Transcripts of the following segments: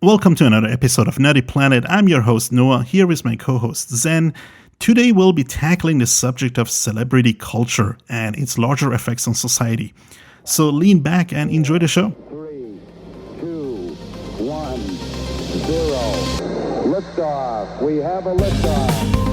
Welcome to another episode of Nutty Planet. I'm your host, Noah. Here is my co-host, Zen. Today we'll be tackling the subject of celebrity culture and its larger effects on society. So lean back and enjoy the show. 3, 2, 1, 0. Liftoff. We have a liftoff.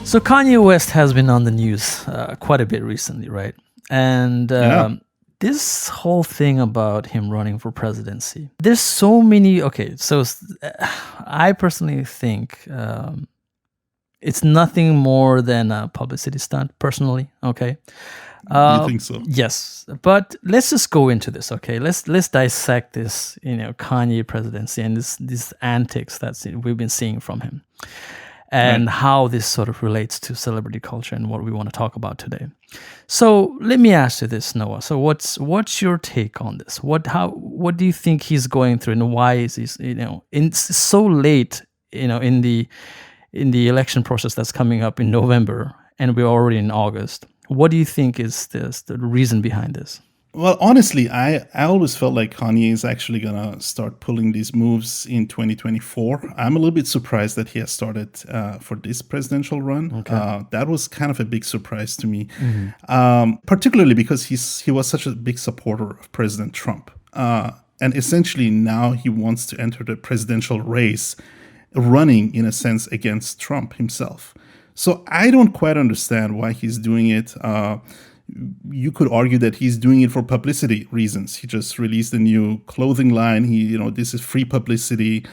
So Kanye West has been on the news quite a bit recently, right? And this whole thing about him running for presidency, there's so many. Okay, so I personally think it's nothing more than a publicity stunt. Personally, okay. You think so? Yes, but let's just go into this. Okay, let's dissect this. Kanye presidency and these antics that we've been seeing from him. And how this sort of relates to celebrity culture and what we want to talk about today. So let me ask you this, Noah. So what's your take on this? What do you think he's going through, and why is he so late in the election process that's coming up in November, and we're already in August? What do you think is the reason behind this? Well, honestly, I always felt like Kanye is actually going to start pulling these moves in 2024. I'm a little bit surprised that he has started for this presidential run. Okay. That was kind of a big surprise to me, particularly because he was such a big supporter of President Trump. And essentially now he wants to enter the presidential race, running, in a sense, against Trump himself. So I don't quite understand why he's doing it. You could argue that he's doing it for publicity reasons. He just released a new clothing line. This is free publicity,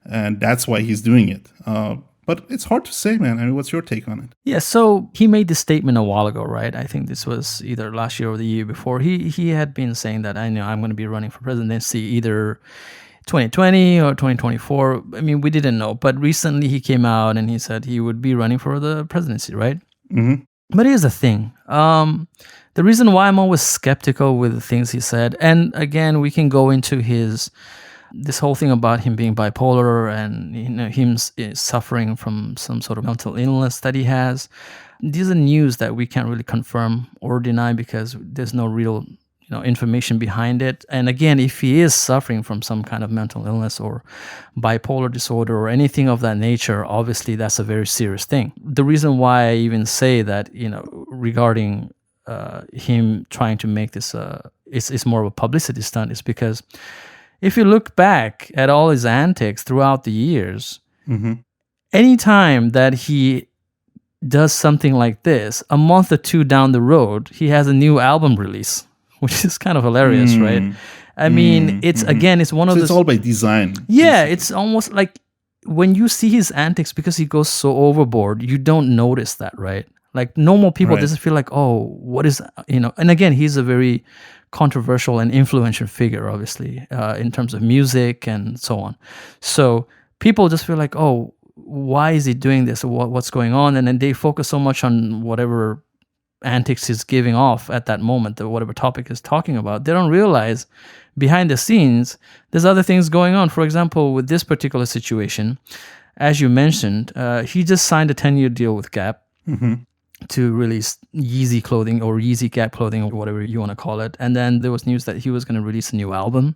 and that's why he's doing it. But it's hard to say, man. I mean, what's your take on it? Yeah, so he made this statement a while ago, right? I think this was either last year or the year before. He had been saying that I'm going to be running for presidency either 2020 or 2024. I mean, we didn't know. But recently he came out and he said he would be running for the presidency, right? Mm-hmm. But here's the thing. The reason why I'm always skeptical with the things he said, and again, we can go into this whole thing about him being bipolar and him suffering from some sort of mental illness that he has. These are news that we can't really confirm or deny because there's no real information behind it. And again, if he is suffering from some kind of mental illness or bipolar disorder or anything of that nature, obviously that's a very serious thing. The reason why I even say that, regarding him trying to make this, it's more of a publicity stunt, is because if you look back at all his antics throughout the years, anytime that he does something like this, a month or two down the road, he has a new album release, which is kind of hilarious, right? I mean, it's one of the... It's all by design. Yeah, it's almost like when you see his antics, because he goes so overboard, you don't notice that, right? Like normal people just feel like, oh, what is... And again, he's a very controversial and influential figure, obviously, in terms of music and so on. So people just feel like, oh, why is he doing this? What's going on? And then they focus so much on whatever antics he's giving off at that moment, whatever topic he's talking about. They don't realize behind the scenes there's other things going on. For example, with this particular situation, as you mentioned, he just signed a 10-year deal with Gap to release Yeezy clothing or Yeezy Gap clothing or whatever you want to call it. And then there was news that he was going to release a new album.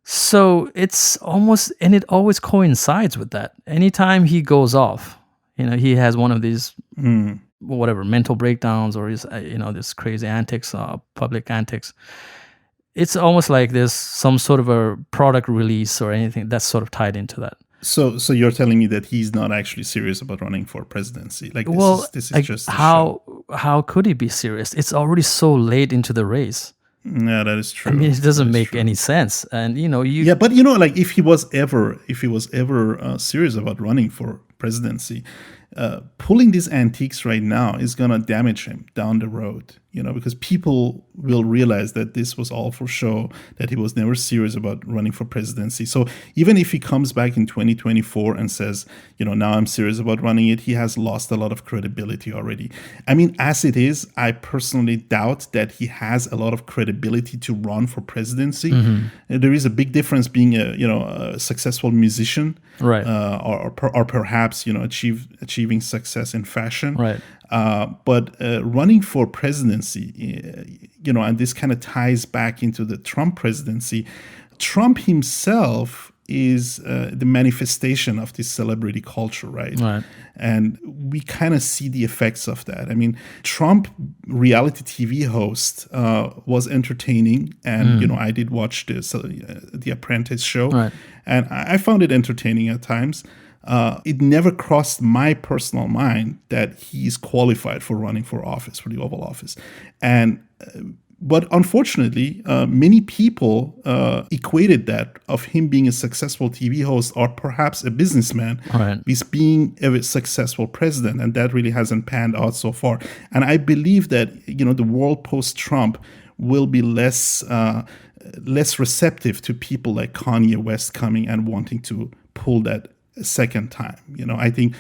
So it's almost, and it always coincides with that. Anytime he goes off, he has one of these whatever mental breakdowns or his this crazy antics, public antics, it's almost like there's some sort of a product release or anything that's sort of tied into that. So you're telling me that he's not actually serious about running for presidency? Like, this is just how could he be serious? It's already so late into the race. Yeah, that is true. I mean, it doesn't make any sense. And Yeah, but like if he was ever serious about running for presidency. Pulling these antiques right now is going to damage him down the road, because people will realize that this was all for show, that he was never serious about running for presidency. So even if he comes back in 2024 and says, now I'm serious about running it, he has lost a lot of credibility already. I mean, as it is, I personally doubt that he has a lot of credibility to run for presidency. There is a big difference being a successful musician, right? Or perhaps achieving success in fashion, right? But running for presidency, and this kind of ties back into the Trump presidency. Trump himself is the manifestation of this celebrity culture, right? And we kind of see the effects of that. I mean, Trump reality TV host was entertaining, and I did watch the Apprentice show, and I found it entertaining at times. It never crossed my personal mind that he's qualified for running for office, for the Oval Office. But unfortunately, many people equated that of him being a successful TV host or perhaps a businessman with being a successful president. And that really hasn't panned out so far. And I believe that, the world post-Trump will be less receptive to people like Kanye West coming and wanting to pull that a second time. I think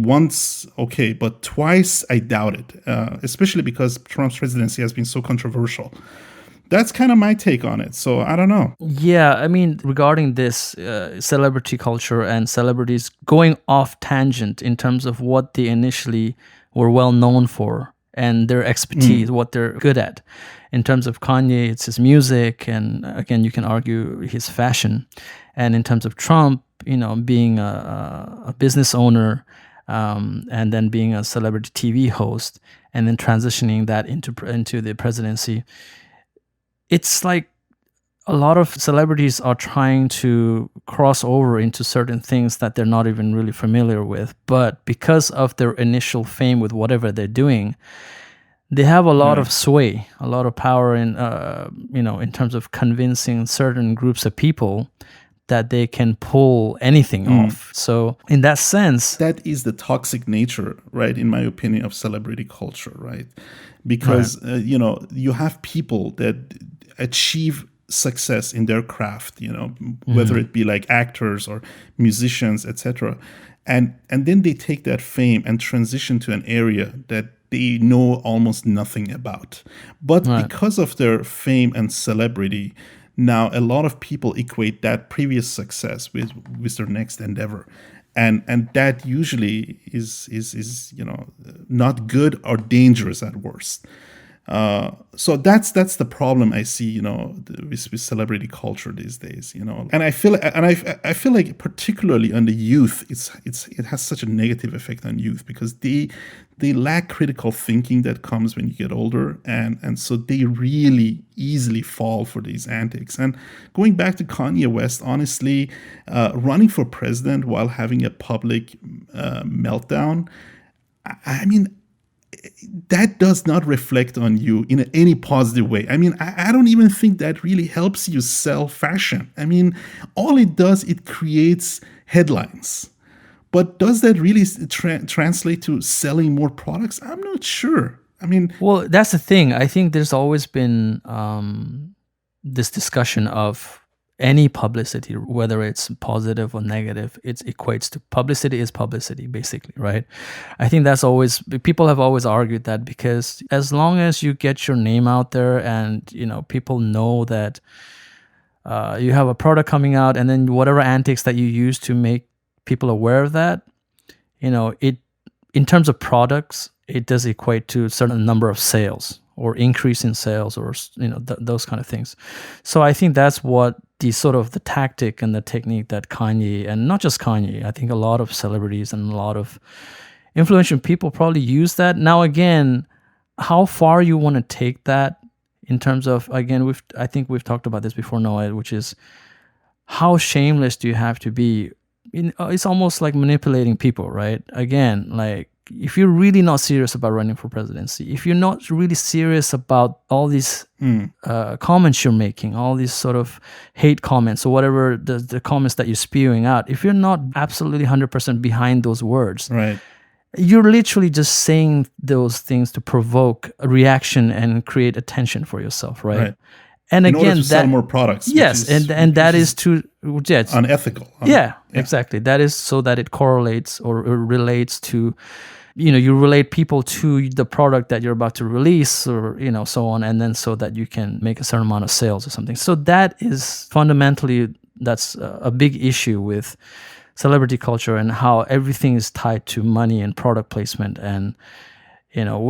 once, okay, but twice I doubt it, especially because Trump's presidency has been so controversial. That's kind of my take on it. So I don't know. Yeah, I mean, regarding this celebrity culture and celebrities going off tangent in terms of what they initially were well known for and their expertise, what they're good at. In terms of Kanye, it's his music, and again, you can argue his fashion. And in terms of Trump, being a business owner, and then being a celebrity TV host, and then transitioning that into the presidency, it's like a lot of celebrities are trying to cross over into certain things that they're not even really familiar with. But because of their initial fame with whatever they're doing, they have a lot of sway, a lot of power in terms of convincing certain groups of people that they can pull anything off. So in that sense, that is the toxic nature, right, in my opinion, of celebrity culture, right? Because, you have people that achieve success in their craft, whether it be like actors or musicians, etc. And then they take that fame and transition to an area that they know almost nothing about. But because of their fame and celebrity, now a lot of people equate that previous success with their next endeavor. And that usually is not good or dangerous at worst. So that's the problem I see, with celebrity culture these days, And I feel like particularly on the youth, it has such a negative effect on youth because they lack critical thinking that comes when you get older, and so they really easily fall for these antics. And going back to Kanye West, honestly, running for president while having a public meltdown, I mean, that does not reflect on you in any positive way. I mean, I don't even think that really helps you sell fashion. I mean, all it does, it creates headlines. But does that really translate to selling more products? I'm not sure. I mean, well, that's the thing. I think there's always been this discussion of any publicity, whether it's positive or negative, it equates to publicity is publicity, basically, right? I think that's always, people have always argued that because as long as you get your name out there and, people know that you have a product coming out, and then whatever antics that you use to make people aware of that, it, in terms of products, it does equate to a certain number of sales or increase in sales or, those kind of things. So I think that's what the tactic and the technique that Kanye, and not just Kanye, I think a lot of celebrities and a lot of influential people probably use that. Now, again, how far you want to take that in terms of, again, I think we've talked about this before, Noah, which is how shameless do you have to be? It's almost like manipulating people, right? Again, like if you're really not serious about running for presidency, if you're not really serious about all these comments you're making, all these sort of hate comments or whatever the comments that you're spewing out, if you're not absolutely 100% behind those words, Right. you're literally just saying those things to provoke a reaction and create attention for yourself, right? Right. And In order again, to sell more products. yes, and that is to unethical. Exactly. That is so that it correlates or relates to, you relate people to the product that you're about to release, or so on, and then so that you can make a certain amount of sales or something. So that is fundamentally that's a big issue with celebrity culture and how everything is tied to money and product placement, and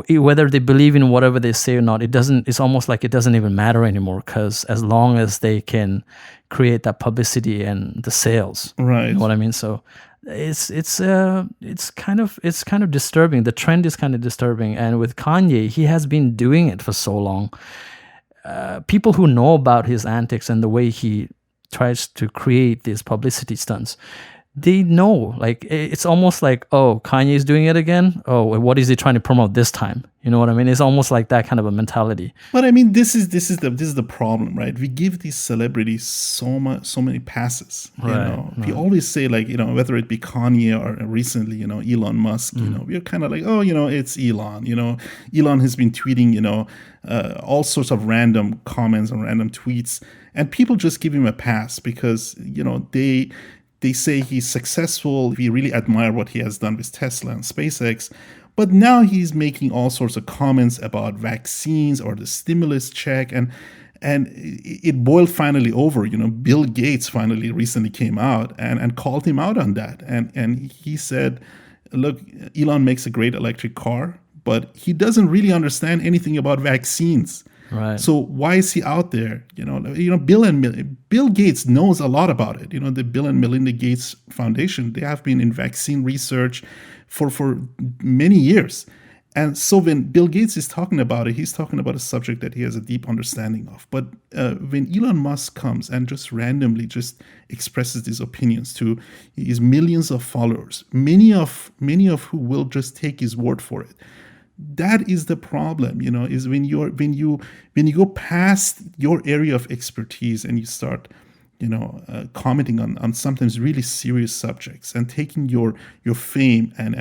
whether they believe in whatever they say or not, it's almost like it doesn't even matter anymore, because as long as they can create that publicity and the sales, right? You know what I mean? So it's kind of disturbing. The trend is kind of disturbing, and with Kanye, he has been doing it for so long. People who know about his antics and the way he tries to create these publicity stunts, they know, like, it's almost like, oh, Kanye is doing it again. Oh, what is he trying to promote this time? You know what I mean? It's almost like that kind of a mentality. But I mean, this is the problem, right? We give these celebrities so many passes. We always say, like, whether it be Kanye or recently, Elon Musk. We're kind of like, oh, it's Elon. Elon has been tweeting, all sorts of random comments and random tweets, and people just give him a pass because they say he's successful. We really admire what he has done with Tesla and SpaceX. But now he's making all sorts of comments about vaccines or the stimulus check. And it boiled finally over. Bill Gates finally recently came out and called him out on that. And he said, look, Elon makes a great electric car, but he doesn't really understand anything about vaccines. Right. So why is he out there? Bill Gates knows a lot about it. The Bill and Melinda Gates Foundation, they have been in vaccine research for many years. And so when Bill Gates is talking about it, he's talking about a subject that he has a deep understanding of. But when Elon Musk comes and just randomly just expresses these opinions to his millions of followers, many of who will just take his word for it. That is the problem, is when you go past your area of expertise and you start, commenting on sometimes really serious subjects and taking your fame and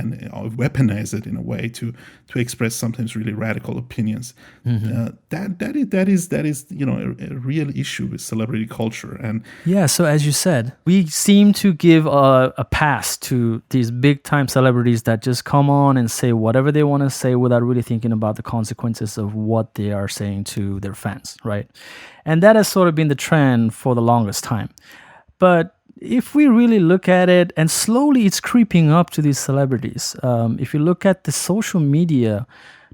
weaponize it in a way to express sometimes really radical opinions. Mm-hmm. That is a real issue with celebrity culture. And so as you said, we seem to give a pass to these big time celebrities that just come on and say whatever they want to say without really thinking about the consequences of what they are saying to their fans, right? And that has sort of been the trend for the longest time. But if we really look at it, and slowly it's creeping up to these celebrities. If you look at the social media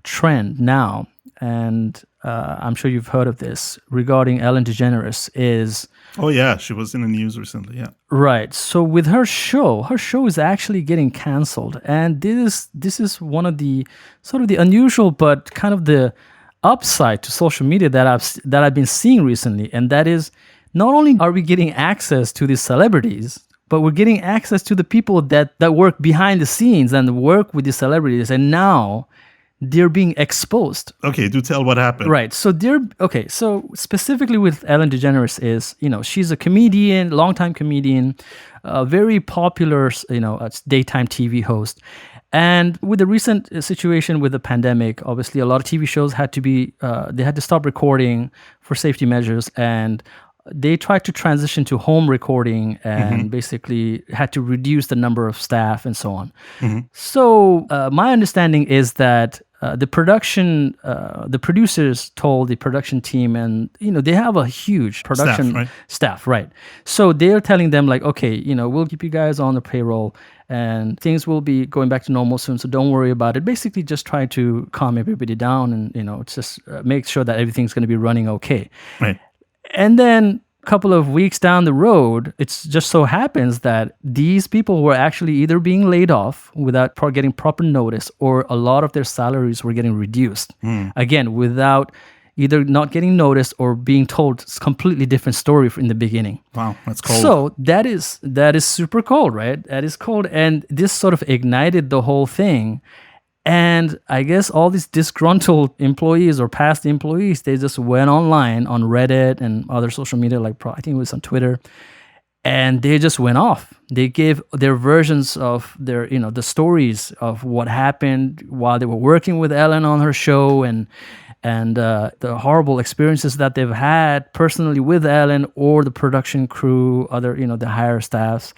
trend now, and I'm sure you've heard of this, regarding Ellen DeGeneres is... Oh, yeah, she was in the news recently, yeah. Right. So with her show is actually getting canceled. And this is one of the sort of the unusual but kind of the upside to social media that I've been seeing recently, and that is not only are we getting access to these celebrities, but we're getting access to the people that work behind the scenes and work with these celebrities, and now they're being exposed. Okay, do tell what happened. Right. So so specifically with Ellen DeGeneres is, she's a comedian, longtime comedian, a very popular, daytime TV host. And with the recent situation with the pandemic, obviously a lot of TV shows had to stop recording for safety measures, and they tried to transition to home recording and basically had to reduce the number of staff and so on. Mm-hmm. So my understanding is that the producers told the production team, and they have a huge production staff, right? So they're telling them like, okay, we'll keep you guys on the payroll, and things will be going back to normal soon, so don't worry about it. Basically, just try to calm everybody down, and just make sure that everything's going to be running okay. Right. And then a couple of weeks down the road, it just so happens that these people were actually either being laid off without getting proper notice, or a lot of their salaries were getting reduced. Again, without either not getting noticed or being told a completely different story in the beginning. Wow, that's cold. So that is super cold, right? That is cold. And this sort of ignited the whole thing. And I guess all these disgruntled employees or past employees, they just went online on Reddit and other social media, like I think it was on Twitter, and they just went off. They gave their versions of their, the stories of what happened while they were working with Ellen on her show, and the horrible experiences that they've had personally with Ellen or the production crew, other, the higher staffs.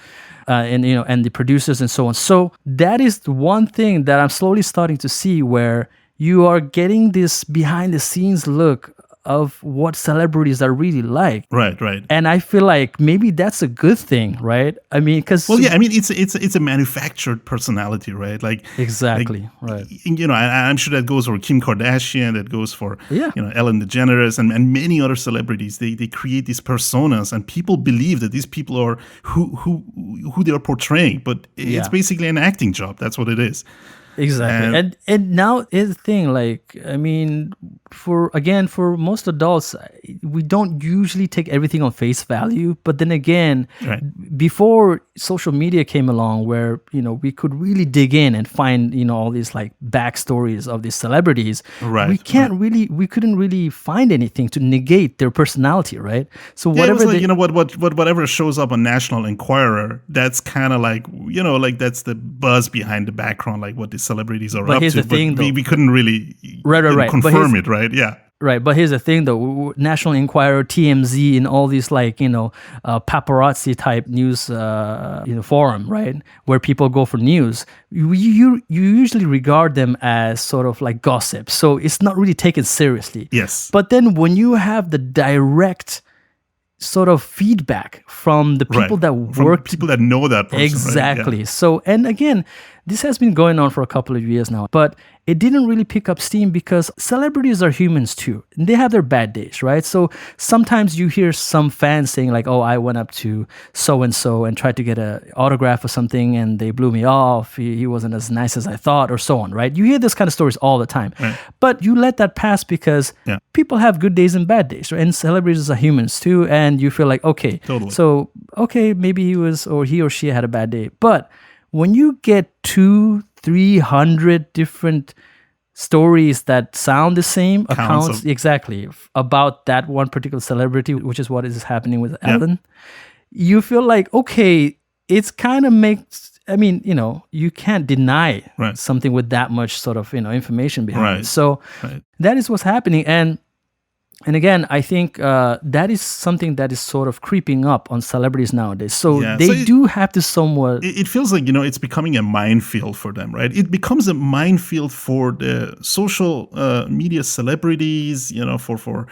And the producers and so on. So that is the one thing that I'm slowly starting to see, where you are getting this behind the scenes look of what celebrities are really like. Right. And I feel like maybe that's a good thing, right? I mean, because it's a manufactured personality, right? Like exactly, right. I'm sure that goes for Kim Kardashian, that goes for Ellen DeGeneres, and many other celebrities. They create these personas, and people believe that these people are who they are portraying, but it's basically an acting job. That's what it is. Exactly. And now is the thing, like, I mean, for most adults, we don't usually take everything on face value. But then again, before social media came along, where, we could really dig in and find, all these like backstories of these celebrities, we couldn't really find anything to negate their personality, right? So whatever, whatever shows up on National Enquirer, that's kind of like, that's the buzz behind the background, like what the celebrities are up to. We couldn't really confirm it, right? Yeah. Right, but here's the thing, though. National Enquirer, TMZ, and all these paparazzi type news, forum, right, where people go for news. You usually regard them as sort of like gossip, so it's not really taken seriously. Yes. But then when you have the direct sort of feedback from the people that work, people that know that person, exactly. Right? Yeah. So, and again, this has been going on for a couple of years now, but it didn't really pick up steam because celebrities are humans too. And they have their bad days, right? So sometimes you hear some fans saying like, oh, I went up to so-and-so and tried to get an autograph or something and they blew me off. He wasn't as nice as I thought, or so on, right? You hear this kind of stories all the time. Right. But you let that pass because people have good days and bad days, right? And celebrities are humans too. And you feel like, okay, so, maybe he or she had a bad day. But when you get 200-300 different stories that sound the same, accounts exactly about that one particular celebrity, which is what is happening with Ellen, you feel like, okay, it's kind of makes, I mean, you can't deny something with that much sort of, information behind it. So that is what's happening. And again, I think that is something that is sort of creeping up on celebrities nowadays. So they do have to somewhat... It feels like, it's becoming a minefield for them, right? It becomes a minefield for the social media celebrities, but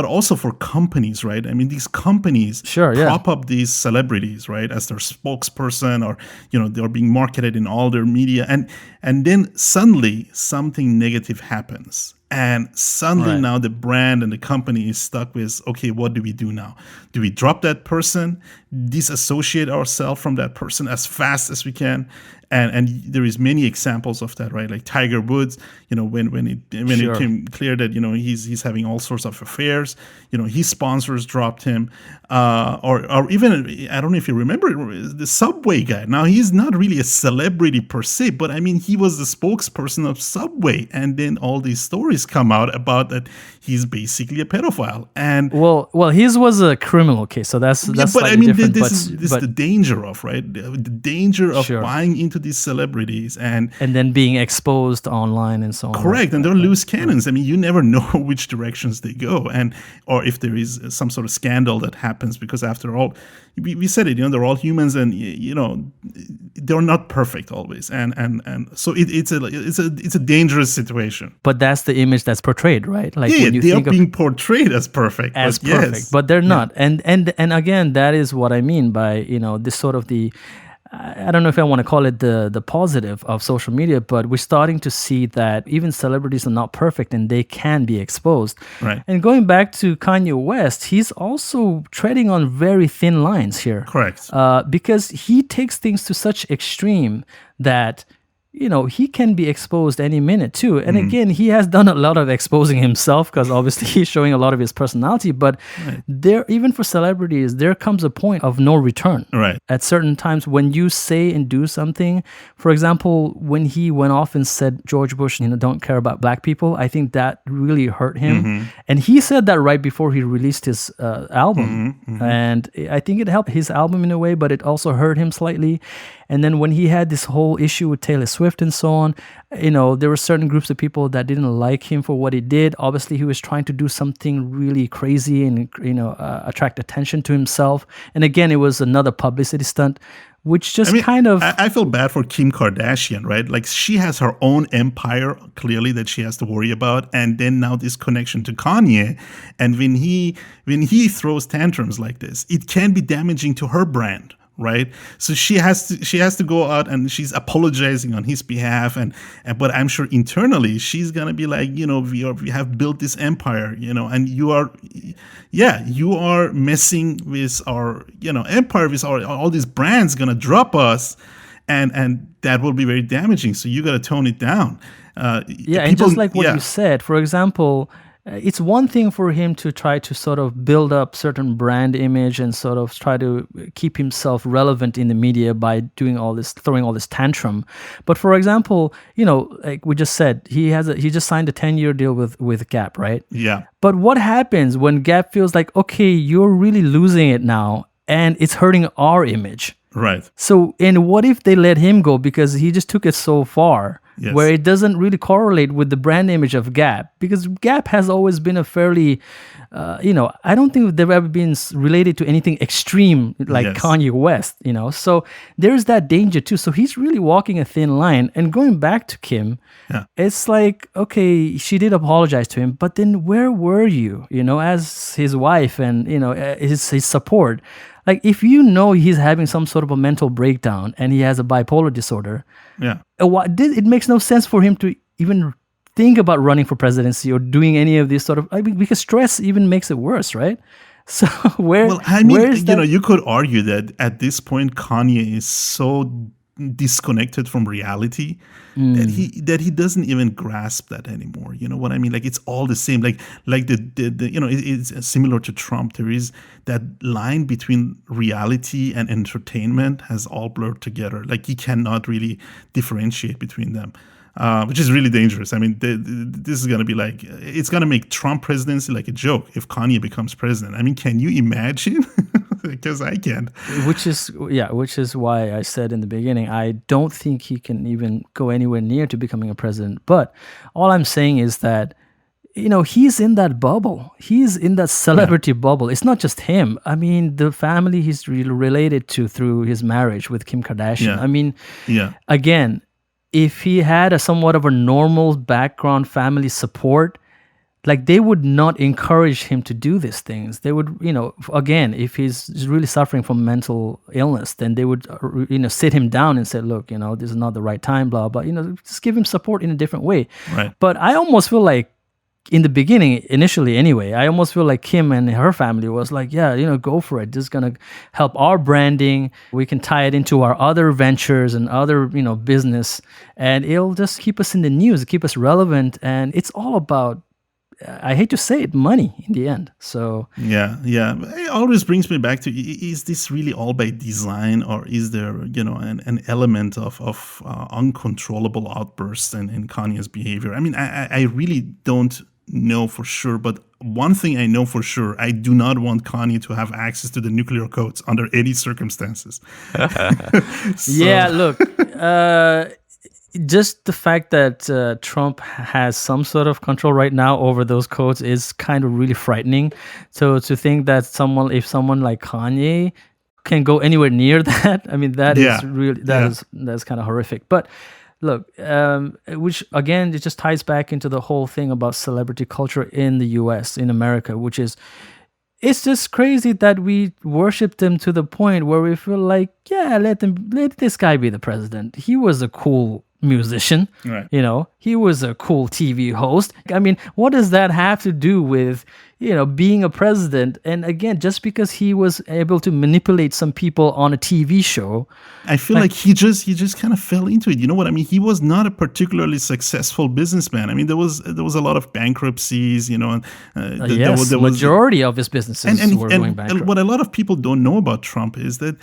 also for companies, right? I mean, these companies prop up these celebrities, right, as their spokesperson, or, they're being marketed in all their media. And then suddenly something negative happens. And suddenly now the brand and the company is stuck with, okay, what do we do now? Do we drop that person, disassociate ourselves from that person as fast as we can? And there is many examples of that, right? Like Tiger Woods, when it became clear that, he's having all sorts of affairs, his sponsors dropped him. Or even, I don't know if you remember, the Subway guy. Now, he's not really a celebrity per se, but I mean, he was the spokesperson of Subway. And then all these stories come out about that he's basically a pedophile. And well, his was a criminal case, so that's but I mean, this is the danger of, right? The danger of buying into these celebrities and then being exposed online and so on. Correct, and they're loose cannons. I mean, you never know which directions they go, or if there is some sort of scandal that happens, because after all, we said it, they're all humans, and they're not perfect always, and so it's a dangerous situation. But that's the image that's portrayed, right? Like when you they think are being portrayed as perfect, but they're not. And again, that is what I mean by this sort of the, I don't know if I want to call it the positive of social media, but we're starting to see that even celebrities are not perfect and they can be exposed. Right. And going back to Kanye West, he's also treading on very thin lines here. Correct. Because he takes things to such extreme that he can be exposed any minute too. And again, he has done a lot of exposing himself because obviously he's showing a lot of his personality. But there, even for celebrities, there comes a point of no return. Right. At certain times when you say and do something, for example, when he went off and said George Bush, don't care about black people, I think that really hurt him. And he said that right before he released his album. And I think it helped his album in a way, but it also hurt him slightly. And then when he had this whole issue with Taylor Swift and so on, there were certain groups of people that didn't like him for what he did. Obviously, he was trying to do something really crazy and, attract attention to himself. And again, it was another publicity stunt, which just I feel bad for Kim Kardashian, right? Like, she has her own empire, clearly, that she has to worry about. And then now this connection to Kanye. And when he throws tantrums like this, it can be damaging to her brand. Right, so she has to go out and she's apologizing on his behalf, but I'm sure internally she's gonna be like, we have built this empire, and you are messing with our empire, with all these brands gonna drop us, and that will be very damaging. So you gotta tone it down. And just like what you said, for example. It's one thing for him to try to sort of build up certain brand image and sort of try to keep himself relevant in the media by doing all this, throwing all this tantrum. But for example, like we just said, he just signed a 10-year deal with Gap, right? Yeah. But what happens when Gap feels like, okay, you're really losing it now and it's hurting our image? Right. So, and what if they let him go because he just took it so far? Yes. Where it doesn't really correlate with the brand image of Gap, because Gap has always been a fairly, I don't think they've ever been related to anything extreme like Kanye West, So there's that danger too. So he's really walking a thin line. And going back to Kim, it's like, okay, she did apologize to him, but then where were you, as his wife and, his support? Like, if he's having some sort of a mental breakdown and he has a bipolar disorder, it makes no sense for him to even think about running for presidency or doing any of these sort of, because stress even makes it worse, right? So where is that? You could argue that at this point, Kanye is so disconnected from reality that he doesn't even grasp that anymore. You know what I mean? Like, it's all the same. Like it's similar to Trump. There is that line between reality and entertainment has all blurred together. Like, he cannot really differentiate between them. Which is really dangerous. I mean, this is going to be like, it's going to make Trump presidency like a joke if Kanye becomes president. I mean, can you imagine? Because I can't. Which is why I said in the beginning, I don't think he can even go anywhere near to becoming a president. But all I'm saying is that, he's in that bubble. He's in that celebrity bubble. It's not just him. I mean, the family he's related to through his marriage with Kim Kardashian. I mean, again, if he had a somewhat of a normal background family support, like, they would not encourage him to do these things. They would, again, if he's really suffering from mental illness, then they would, sit him down and say, look, this is not the right time, blah, blah, just give him support in a different way. Right. But I almost feel like, in the beginning, initially anyway, I almost feel like Kim and her family was like, go for it. This is going to help our branding. We can tie it into our other ventures and other, business. And it'll just keep us in the news, keep us relevant. And it's all about, I hate to say it, money in the end. So yeah, it always brings me back to: is this really all by design, or is there an element of uncontrollable outbursts in Kanye's behavior? I mean, I really don't know for sure, but one thing I know for sure: I do not want Kanye to have access to the nuclear codes under any circumstances. Yeah, look. Just the fact that Trump has some sort of control right now over those codes is kind of really frightening. So to think that if someone like Kanye can go anywhere near that, I mean, that's kind of horrific. But look, which again, it just ties back into the whole thing about celebrity culture in the US, in America, which is, it's just crazy that we worship them to the point where we feel like, let this guy be the president. He was a cool musician, right? He was a cool TV host. I mean, what does that have to do with, being a president. And again, just because he was able to manipulate some people on a TV show, I feel like he just kind of fell into it. You know what I mean? He was not a particularly successful businessman. I mean, there was a lot of bankruptcies, and yes, there was majority of his businesses were going bankrupt. And what a lot of people don't know about Trump is that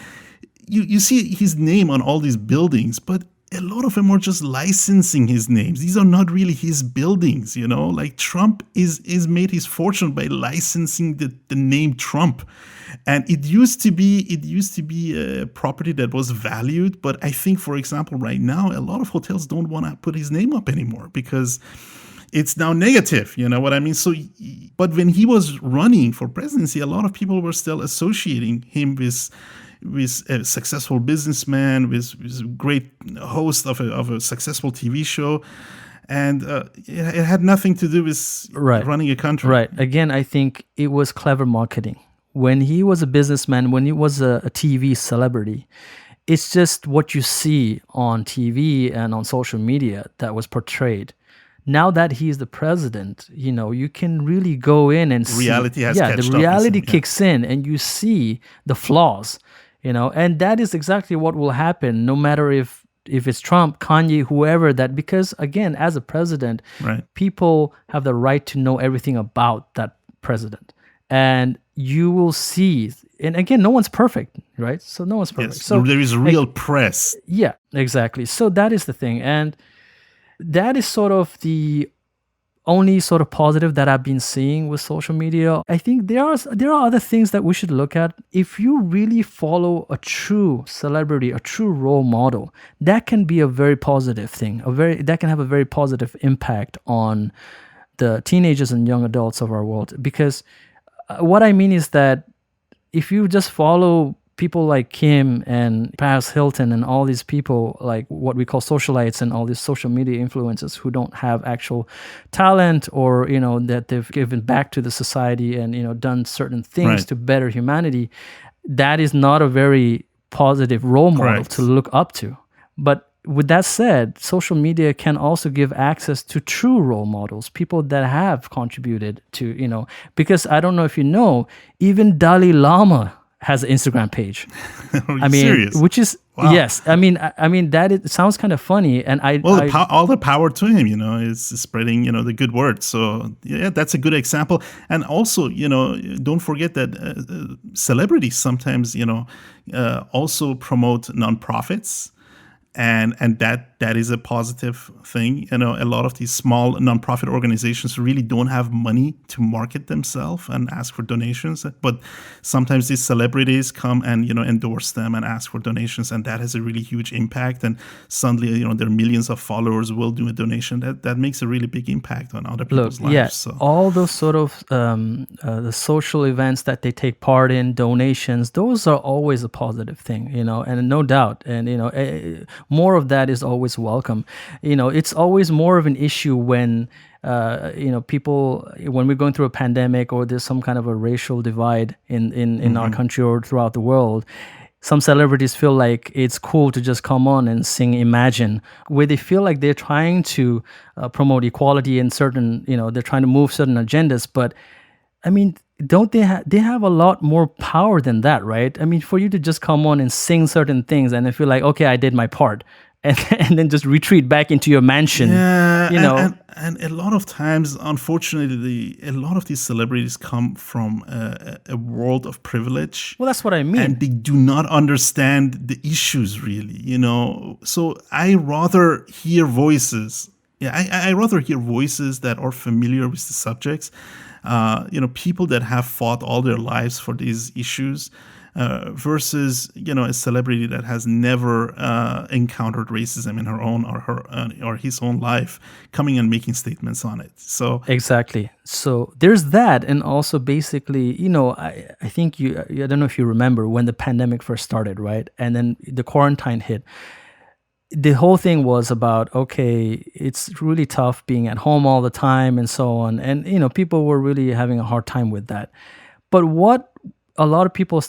you see his name on all these buildings, but a lot of them are just licensing his names. These are not really his buildings, Like Trump is made his fortune by licensing the name Trump. And it used to be a property that was valued, but I think, for example, right now, a lot of hotels don't want to put his name up anymore because it's now negative, you know what I mean? So, but when he was running for presidency, a lot of people were still associating him with a successful businessman, with a great host of a successful TV show. And it had nothing to do with running a country. Right. Again, I think it was clever marketing. When he was a businessman, when he was a TV celebrity, it's just what you see on TV and on social media that was portrayed. Now that he's the president, you can really go in and see. Reality has catched up. The reality kicks in and you see the flaws, and that is exactly what will happen no matter if it's Trump, Kanye, whoever that, because again, as a president, people have the right to know everything about that president. And you will see, and again, no one's perfect, right? So no one's perfect. Yes, so there is real press. Yeah, exactly. So that is the thing. And that is sort of the only sort of positive that I've been seeing with social media. I think there are other things that we should look at. If you really follow a true celebrity, a true role model, that can be a very positive thing. That can have a very positive impact on the teenagers and young adults of our world. Because what I mean is that if you just follow people like Kim and Paris Hilton and all these people, like what we call socialites and all these social media influencers who don't have actual talent or, that they've given back to the society and, done certain things to better humanity, that is not a very positive role model to look up to. But with that said, social media can also give access to true role models, people that have contributed to, because I don't know if you know, even Dalai Lama has an Instagram page. Are you serious? Which is yes. I mean that it sounds kind of funny, and all the power to him. Is spreading the good word. So yeah, that's a good example. And also, don't forget that celebrities sometimes also promote nonprofits. And that is a positive thing. A lot of these small nonprofit organizations really don't have money to market themselves and ask for donations. But sometimes these celebrities come and endorse them and ask for donations, and that has a really huge impact. And suddenly, their millions of followers will do a donation. That makes a really big impact on other people's lives. Yeah, so all those sort of the social events that they take part in, donations, those are always a positive thing, and no doubt, and more of that is always welcome. It's always more of an issue when people, when we're going through a pandemic or there's some kind of a racial divide in our country or throughout the world. Some celebrities feel like it's cool to just come on and sing Imagine, where they feel like they're trying to promote equality in certain, they're trying to move certain agendas. But I mean, don't they have a lot more power than that, right? I mean, for you to just come on and sing certain things and then feel like, okay, I did my part, and then just retreat back into your mansion. And a lot of times, unfortunately, a lot of these celebrities come from a world of privilege. Well, that's what I mean. And they do not understand the issues, really, So I rather hear voices. Yeah, I rather hear voices that are familiar with the subjects. People that have fought all their lives for these issues versus, a celebrity that has never encountered racism in her own or his own life coming and making statements on it. So exactly. So there's that. And also basically, I think I don't know if you remember when the pandemic first started, right? And then the quarantine hit. The whole thing was about, okay, it's really tough being at home all the time and so on. And, people were really having a hard time with that. But what a lot of people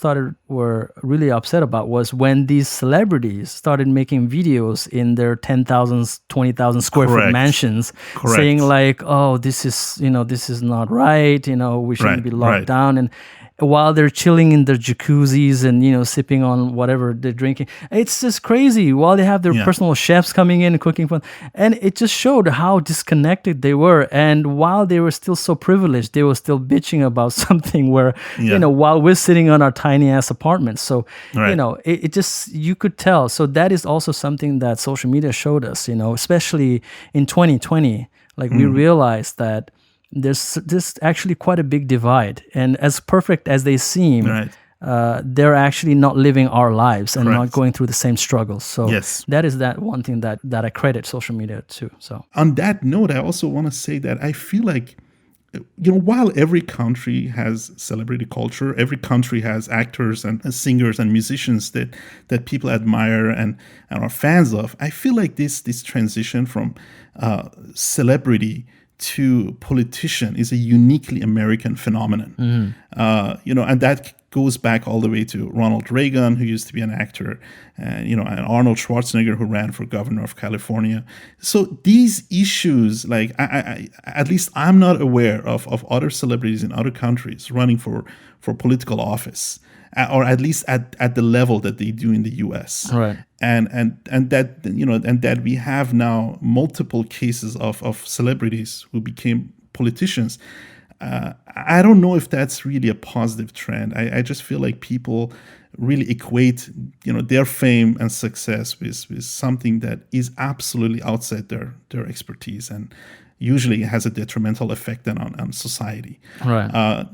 were really upset about was when these celebrities started making videos in their 10,000, 20,000 square foot Correct. mansions, Correct. saying like, "Oh, this is not right. We shouldn't Right, be locked right. down." And while they're chilling in their jacuzzis and sipping on whatever they're drinking, it's just crazy. While they have their Yeah. personal chefs coming in and cooking for them, and it just showed how disconnected they were. And while they were still so privileged, they were still bitching about something where Yeah. while we're sitting on our tiny ass apartments. So Right. it just, you could tell. So that is also something that social media showed us. Especially in 2020, like we realized that there's actually quite a big divide, and as perfect as they seem, Right. they're actually not living our lives and not Correct. going through the same struggles. So Yes. that is that one thing that I credit social media to. So On that note, I also want to say that I feel like, while every country has celebrity culture, every country has actors and singers and musicians that people admire and are fans of, I feel like this transition from celebrity to politician is a uniquely American phenomenon. And that goes back all the way to Ronald Reagan, who used to be an actor, and Arnold Schwarzenegger, who ran for governor of California. So these issues, like I at least I'm not aware of other celebrities in other countries running for political office, or at least at the level that they do in the U.S. Right. And that and that we have now multiple cases of celebrities who became politicians. I don't know if that's really a positive trend. I just feel like people really equate their fame and success with something that is absolutely outside their expertise, and usually has a detrimental effect then on society. right.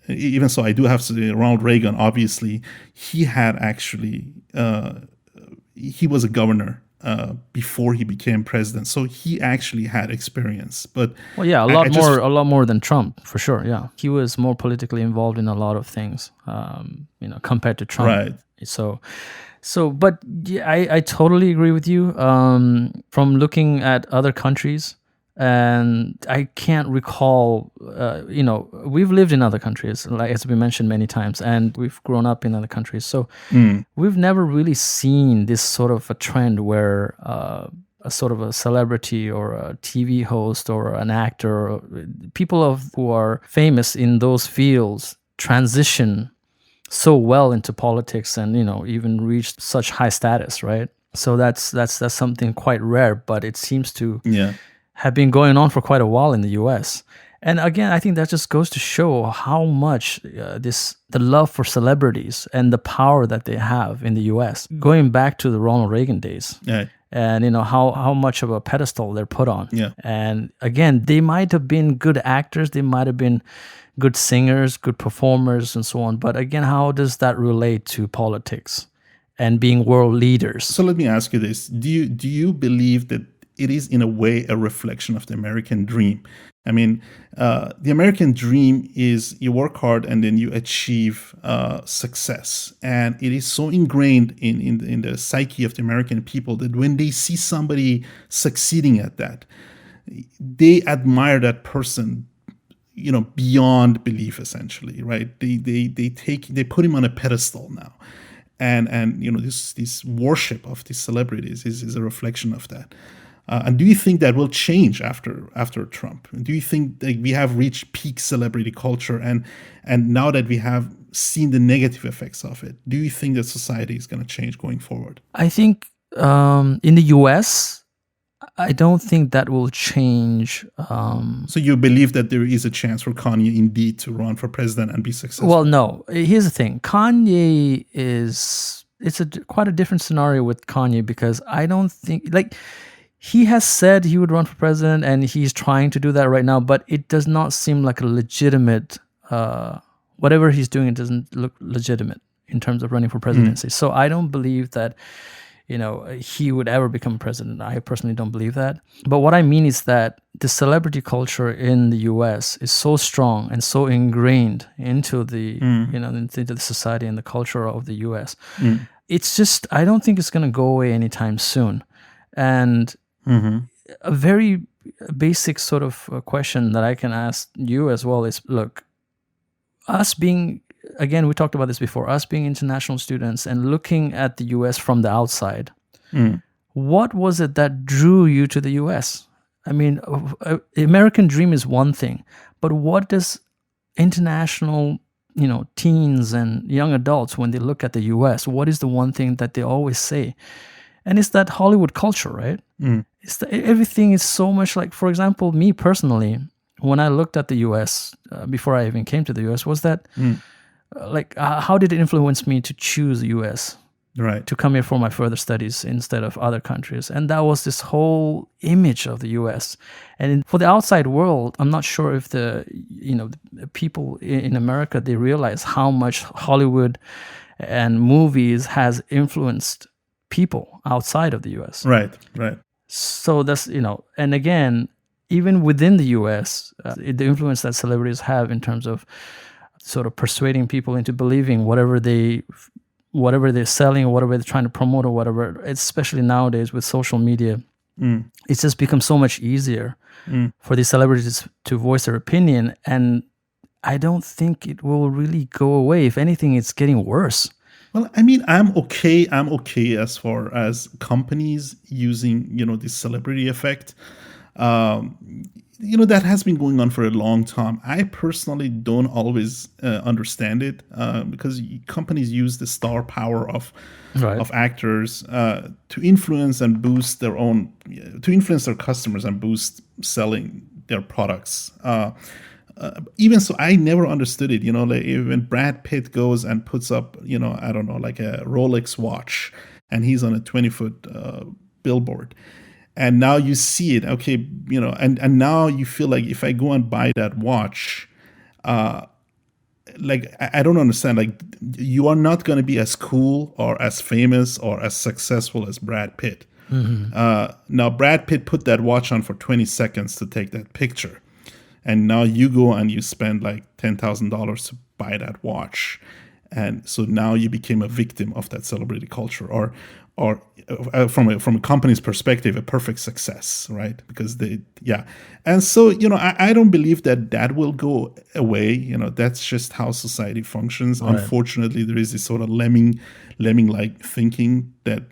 Even so, I do have to say Ronald Reagan, obviously, he had actually, he was a governor before he became president. So he actually had experience. But Well, yeah, a I lot just- a lot more than Trump, for sure. Yeah, he was more politically involved in a lot of things, compared to Trump. Right. But yeah, I totally agree with you. From looking at other countries, and I can't recall. We've lived in other countries, like as we mentioned many times, and we've grown up in other countries. So we've never really seen this sort of a trend where a sort of a celebrity or a TV host or an actor, or people who are famous in those fields transition so well into politics and even reached such high status, right? So that's something quite rare, but it seems to Yeah. have been going on for quite a while in the U.S. And again, I think that just goes to show how much the love for celebrities and the power that they have in the U.S. going back to the Ronald Reagan days. Yeah. And how much of a pedestal they're put on. Yeah. And again, they might have been good actors, they might have been good singers, good performers, and so on. But again, how does that relate to politics and being world leaders? So let me ask you this: Do you believe that it is in a way a reflection of the American dream? I mean, the American dream is you work hard and then you achieve success, and it is so ingrained in the psyche of the American people that when they see somebody succeeding at that, they admire that person, beyond belief, essentially, right? They put him on a pedestal now, and this worship of these celebrities is a reflection of that. And do you think that will change after Trump? Do you think that we have reached peak celebrity culture, and now that we have seen the negative effects of it, do you think that society is going to change going forward? I think in the U.S., I don't think that will change. So you believe that there is a chance for Kanye indeed to run for president and be successful? Well, no. Here's the thing. Kanye it's quite a different scenario with Kanye, because I don't think, he has said he would run for president, and he's trying to do that right now, but it does not seem like a legitimate, whatever he's doing, it doesn't look legitimate in terms of running for presidency. So I don't believe that, he would ever become president. I personally don't believe that. But what I mean is that the celebrity culture in the US is so strong and so ingrained into the, into the society and the culture of the US. It's just, I don't think it's going to go away anytime soon. And a very basic sort of question that I can ask you as well is, look, us being again, we talked about this before, us being international students and looking at the US from the outside, what was it that drew you to the US? I mean, American dream is one thing, but what does international, teens and young adults, when they look at the US, what is the one thing that they always say? And it's that Hollywood culture, right? It's everything is so much like, for example, me personally, when I looked at the US before I even came to the US, was that how did it influence me to choose the US? Right. To come here for my further studies instead of other countries. And that was this whole image of the US. And for the outside world, I'm not sure if the people in America, they realize how much Hollywood and movies has influenced people outside of the US. Right. So that's, and again, even within the US, the influence that celebrities have in terms of sort of persuading people into believing whatever they're selling or whatever they're trying to promote or whatever, especially nowadays with social media, it's just become so much easier for these celebrities to voice their opinion. And I don't think it will really go away. If anything, it's getting worse. Well, I mean, I'm okay as far as companies using, this celebrity effect. That has been going on for a long time. I personally don't always understand it because companies use the star power of actors to influence and boost to influence their customers and boost selling their products. Even so, I never understood it. Like when Brad Pitt goes and puts up, I don't know, like a Rolex watch, and he's on a 20-foot billboard. And now you see it, okay, and now you feel like if I go and buy that watch, I don't understand. Like, you are not going to be as cool or as famous or as successful as Brad Pitt. Now, Brad Pitt put that watch on for 20 seconds to take that picture. And now you go and you spend like $10,000 to buy that watch. And so now you became a victim of that celebrity culture, or from a company's perspective, a perfect success, right? Because and so I don't believe that will go away. That's just how society functions. Right. Unfortunately, there is this sort of lemming-like thinking that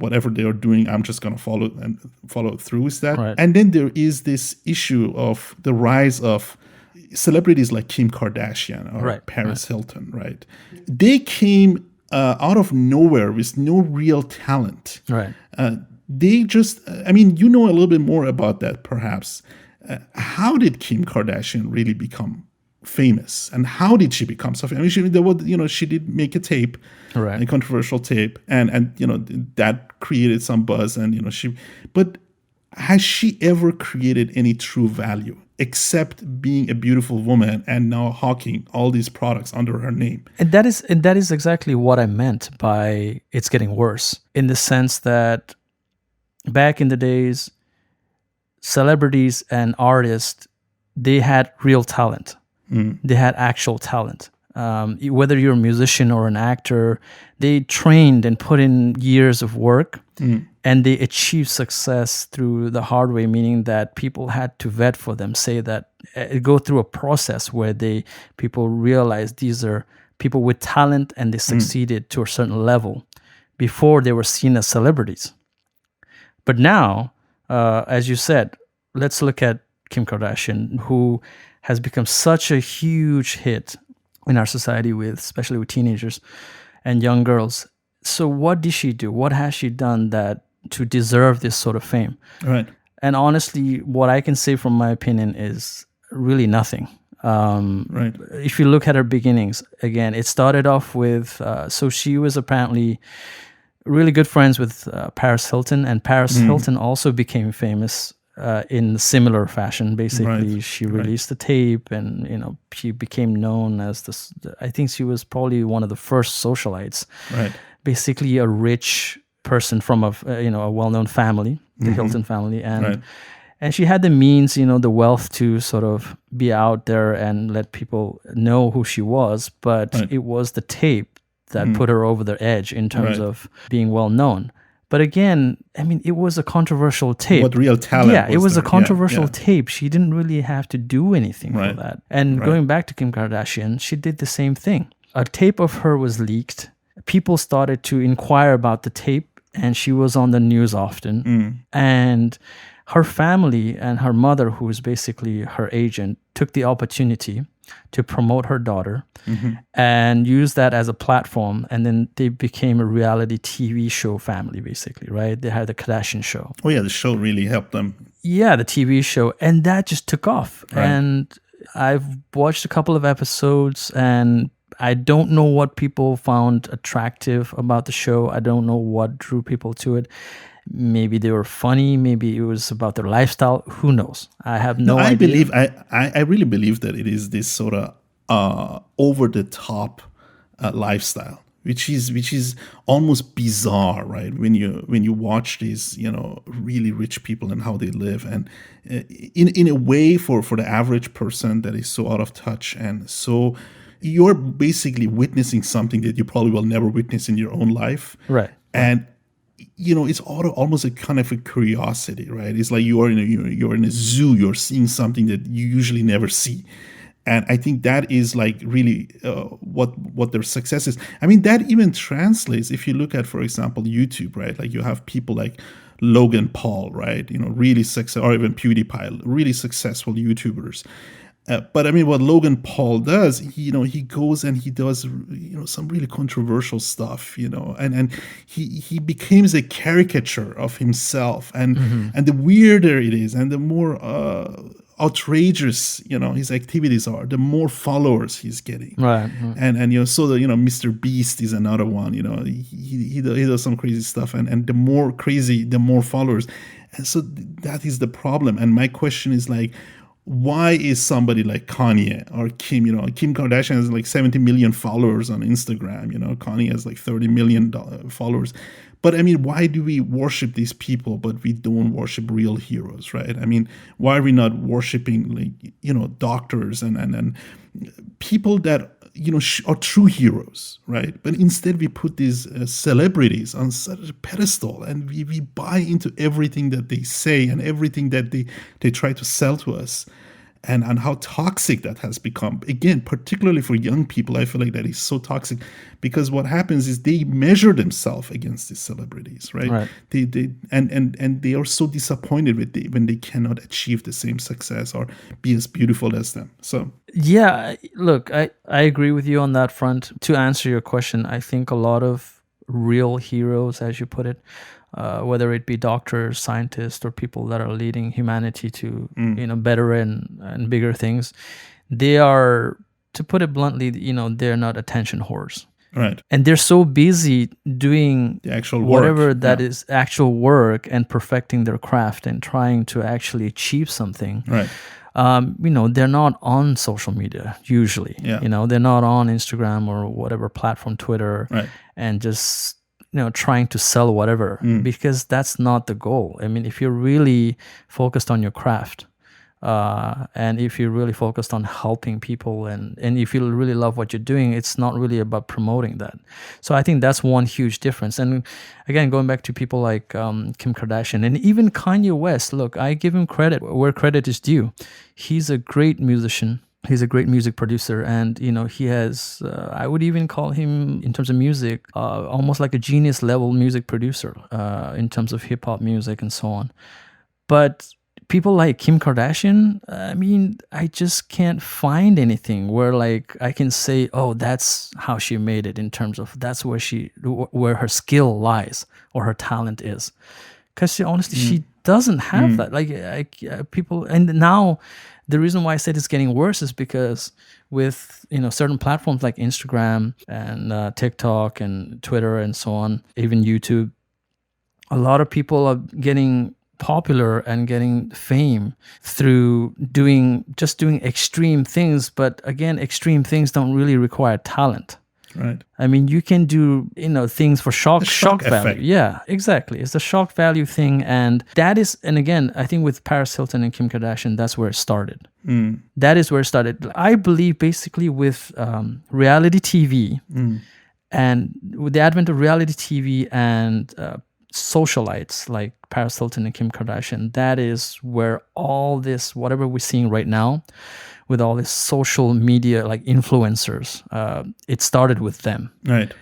whatever they are doing, I'm just going to follow through with that. Right. And then there is this issue of the rise of celebrities like Kim Kardashian or Paris Hilton, right? They came out of nowhere with no real talent. Right. They just, a little bit more about that perhaps. How did Kim Kardashian really become famous? And how did she become so famous? She did make a tape, a controversial tape, and that created some buzz. And, but has she ever created any true value except being a beautiful woman and now hawking all these products under her name? And that is exactly what I meant by it's getting worse, in the sense that back in the days, celebrities and artists, they had real talent. They had actual talent. Whether you're a musician or an actor, they trained and put in years of work, and they achieved success through the hard way, meaning that people had to vet for them, go through a process where people realized these are people with talent and they succeeded to a certain level before they were seen as celebrities. But now, as you said, let's look at Kim Kardashian, who has become such a huge hit in our society, especially with teenagers and young girls. So what did she do? What has she done to deserve this sort of fame? Right. And honestly, what I can say from my opinion is really nothing. Right. If you look at her beginnings, again, it started off with, so she was apparently really good friends with Paris Hilton, and Paris Hilton also became famous in similar fashion. Basically, she released a tape, and she became known as I think she was probably one of the first socialites. Right. Basically, a rich person from a well-known family, the Hilton family, and she had the means, the wealth to sort of be out there and let people know who she was. But it was the tape that put her over the edge in terms of being well known. But again, it was a controversial tape. What real talent? Yeah, it was a controversial tape. She didn't really have to do anything for that. And going back to Kim Kardashian, she did the same thing. a tape of her was leaked. People started to inquire about the tape, and she was on the news often. And her family and her mother, who is basically her agent, took the opportunity to promote her daughter and use that as a platform. And then they became a reality TV show family, basically, right? They had the Kardashian show. Oh, yeah, the show really helped them. Yeah, the TV show. And that just took off. Right. And I've watched a couple of episodes, and I don't know what people found attractive about the show. I don't know what drew people to it. Maybe they were funny. Maybe it was about their lifestyle. Who knows? I have no idea. I really believe that it is this sort of over the top lifestyle, which is almost bizarre, right? When you watch these, really rich people and how they live, and in a way for the average person that is so out of touch, and so you're basically witnessing something that you probably will never witness in your own life, Right. and it's almost a kind of a curiosity, right? It's like you're in a zoo. You're seeing something that you usually never see, and I think that is like really what their success is. I mean, that even translates if you look at, for example, YouTube, right? Like you have people like Logan Paul, right? Really successful, or even PewDiePie, really successful YouTubers. But I mean, what Logan Paul does, he goes and he does, some really controversial stuff, and he becomes a caricature of himself, and the weirder it is, and the more outrageous, his activities are, the more followers he's getting. Right. And so Mr. Beast is another one. He does some crazy stuff, and the more crazy, the more followers, and so that is the problem. And my question is like, why is somebody like Kanye or Kim, Kim Kardashian has like 70 million followers on Instagram, Kanye has like 30 million followers. But I mean, why do we worship these people, but we don't worship real heroes, right? I mean, why are we not worshiping like, doctors and people that, are true heroes, right? But instead we put these celebrities on such a pedestal, and we buy into everything that they say and everything that they try to sell to us. And how toxic that has become. Again, particularly for young people, I feel like that is so toxic, because what happens is they measure themselves against these celebrities, right? Right. They are so disappointed when they cannot achieve the same success or be as beautiful as them. So yeah, look, I agree with you on that front. To answer your question, I think a lot of real heroes, as you put it, whether it be doctors, scientists, or people that are leading humanity to better and bigger things, they are, to put it bluntly, they're not attention whores. Right. And they're so busy doing the actual whatever work. that is actual work and perfecting their craft and trying to actually achieve something. Right. They're not on social media usually. Yeah. They're not on Instagram or whatever platform, Twitter, Right. and just trying to sell whatever, because that's not the goal. I mean, if you're really focused on your craft, and if you're really focused on helping people, and if you really love what you're doing, it's not really about promoting that. So I think that's one huge difference. And again, going back to people like Kim Kardashian and even Kanye West, look, I give him credit where credit is due. He's a great musician. He's a great music producer, and he has I would even call him, in terms of music, almost like a genius level music producer in terms of hip-hop music and so on. But people like Kim Kardashian, I mean, I just can't find anything where like I can say, oh, that's how she made it, in terms of that's where her skill lies or her talent is. Because she doesn't have that. Like people, and now the reason why I said it's getting worse is because with certain platforms like Instagram and TikTok and Twitter and so on, even YouTube, a lot of people are getting popular and getting fame through doing extreme things. But again, extreme things don't really require talent. Right. I mean, you can do things for shock value. Effect. Yeah, exactly. It's the shock value thing, and that is. And again, I think with Paris Hilton and Kim Kardashian, that's where it started. That is where it started. I believe basically with reality TV, and with the advent of reality TV and socialites like Paris Hilton and Kim Kardashian, that is where all this, whatever we're seeing right now, with all this social media like influencers. It started with them. Right.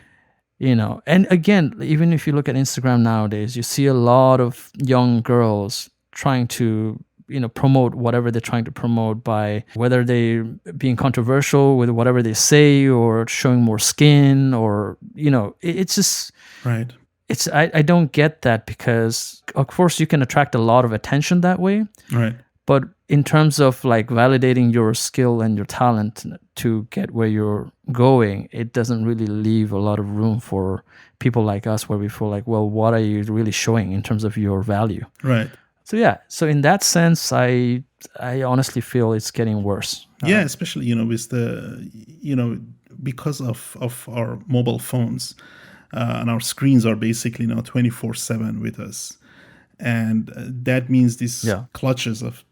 And again, even if you look at Instagram nowadays, you see a lot of young girls trying to promote whatever they're trying to promote, by whether they being controversial with whatever they say, or showing more skin, or it's just right. I don't get that, because of course you can attract a lot of attention that way, right. But in terms of like validating your skill and your talent to get where you're going, it doesn't really leave a lot of room for people like us, where we feel like, well, what are you really showing in terms of your value? Right. So yeah, so in that sense, I honestly feel it's getting worse. Yeah, especially with the because of our mobile phones, and our screens are basically now 24/7 with us. And that means these clutches of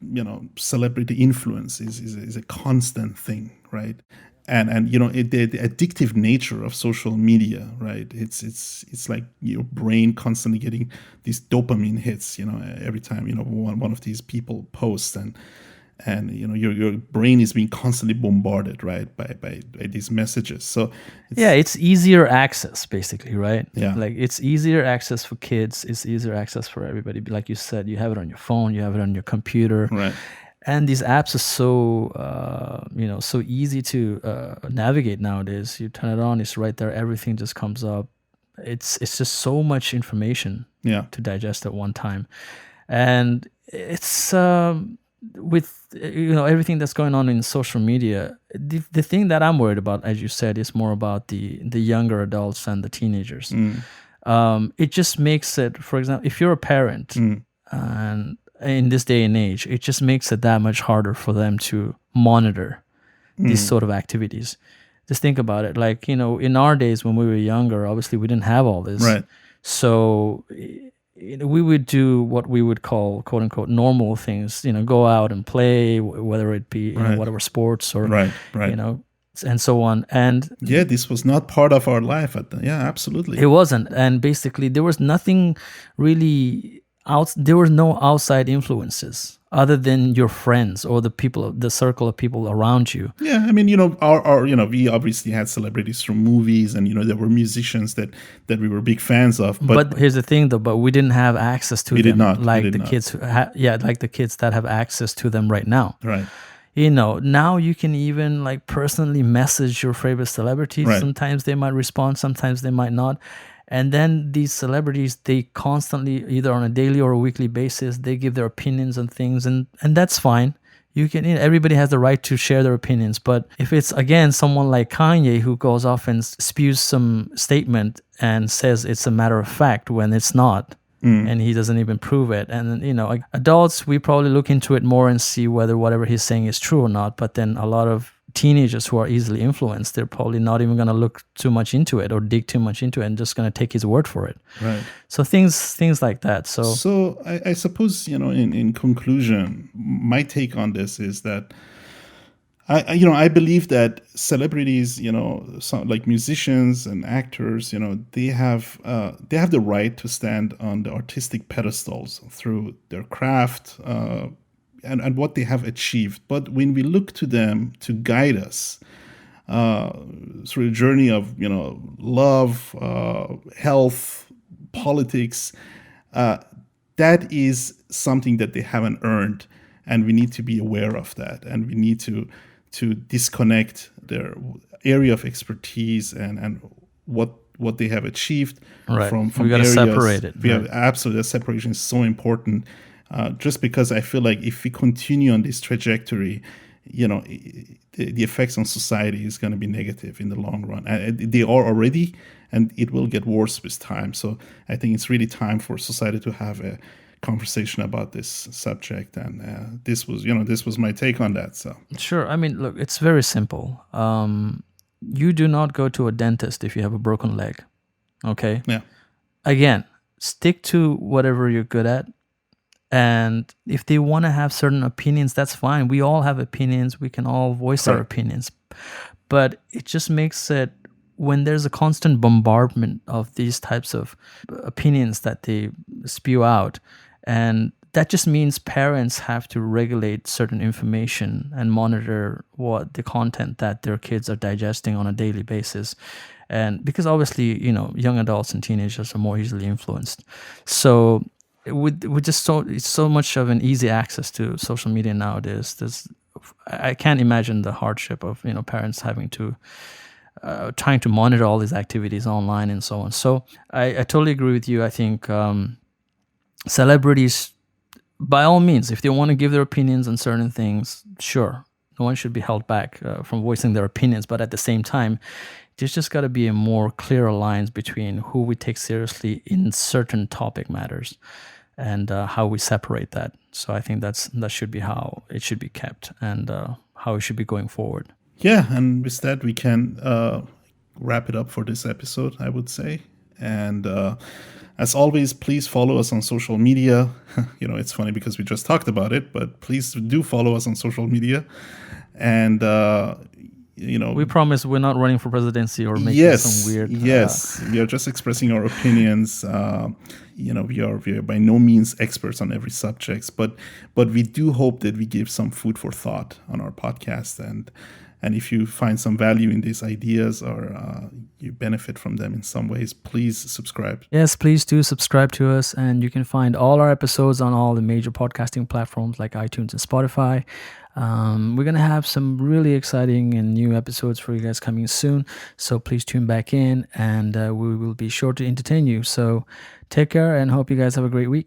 celebrity influence is a constant thing, right? And the addictive nature of social media, right? It's like your brain constantly getting these dopamine hits, every time one of these people posts, and your brain is being constantly bombarded, right, by these messages. So it's easier access, basically, right? Yeah, like it's easier access for kids, it's easier access for everybody. Like you said, you have it on your phone, you have it on your computer, right? And these apps are so so easy to navigate nowadays. You turn it on, it's right there, everything just comes up. It's just so much information to digest at one time, and it's with everything that's going on in social media, the thing that I'm worried about, as you said, is more about the younger adults and the teenagers. It just makes it, for example, if you're a parent, and in this day and age, it just makes it that much harder for them to monitor these sort of activities. Just think about it, like in our days when we were younger, obviously we didn't have all this, right? So we would do what we would call, quote unquote, normal things, go out and play, whether it be whatever sports or right. And so on. And this was not part of our life absolutely, it wasn't. And basically there was nothing really there were no outside influences other than your friends or the circle of people around you. Yeah, I mean, our we obviously had celebrities from movies, and there were musicians that we were big fans of. But here's the thing, though. But we didn't have access to them. Did not like the kids. Like the kids that have access to them right now. Right. Now you can even like personally message your favorite celebrities. Right. Sometimes they might respond, sometimes they might not. And then these celebrities, they constantly, either on a daily or a weekly basis, they give their opinions on things, and that's fine. You can, everybody has the right to share their opinions. But if it's, again, someone like Kanye who goes off and spews some statement and says it's a matter of fact when it's not, and he doesn't even prove it. And, like adults, we probably look into it more and see whether whatever he's saying is true or not. But then a lot of teenagers who are easily influenced, they're probably not even going to look too much into it or dig too much into it, and just going to take his word for it. Right. So things like that. So I suppose, in conclusion, my take on this is that I believe that celebrities, like musicians and actors, they have the right to stand on the artistic pedestals through their craft, and what they have achieved. But when we look to them to guide us through a journey of love, health, politics, that is something that they haven't earned, and we need to be aware of that, and we need to disconnect their area of expertise and what they have achieved from we got to separate it. We have absolutely, that separation is so important. Just because I feel like if we continue on this trajectory, the effects on society is going to be negative in the long run. They are already, and it will get worse with time. So I think it's really time for society to have a conversation about this subject. And this was my take on that. So sure. I mean, look, it's very simple. You do not go to a dentist if you have a broken leg. Okay. Yeah. Again, stick to whatever you're good at. And if they want to have certain opinions, that's fine. We all have opinions. We can all voice our opinions. But it just makes it, when there's a constant bombardment of these types of opinions that they spew out, and that just means parents have to regulate certain information and monitor what the content that their kids are digesting on a daily basis. And because obviously, young adults and teenagers are more easily influenced. So with just it's so much of an easy access to social media nowadays, I can't imagine the hardship of parents having to trying to monitor all these activities online and so on. So I totally agree with you. I think celebrities, by all means, if they want to give their opinions on certain things, sure, no one should be held back from voicing their opinions. But at the same time, there's just got to be a more clear lines between who we take seriously in certain topic matters and how we separate that. So I think that should be how it should be kept and how it should be going forward. Yeah, and with that, we can wrap it up for this episode, I would say. And as always, please follow us on social media. It's funny because we just talked about it, but please do follow us on social media. And, we promise we're not running for presidency or making some weird... Yes, we are just expressing our opinions. We are by no means experts on every subject, but we do hope that we give some food for thought on our podcast. And if you find some value in these ideas or you benefit from them in some ways, please subscribe. Yes, please do subscribe to us. And you can find all our episodes on all the major podcasting platforms like iTunes and Spotify. We're going to have some really exciting and new episodes for you guys coming soon. So please tune back in and we will be sure to entertain you. So take care and hope you guys have a great week.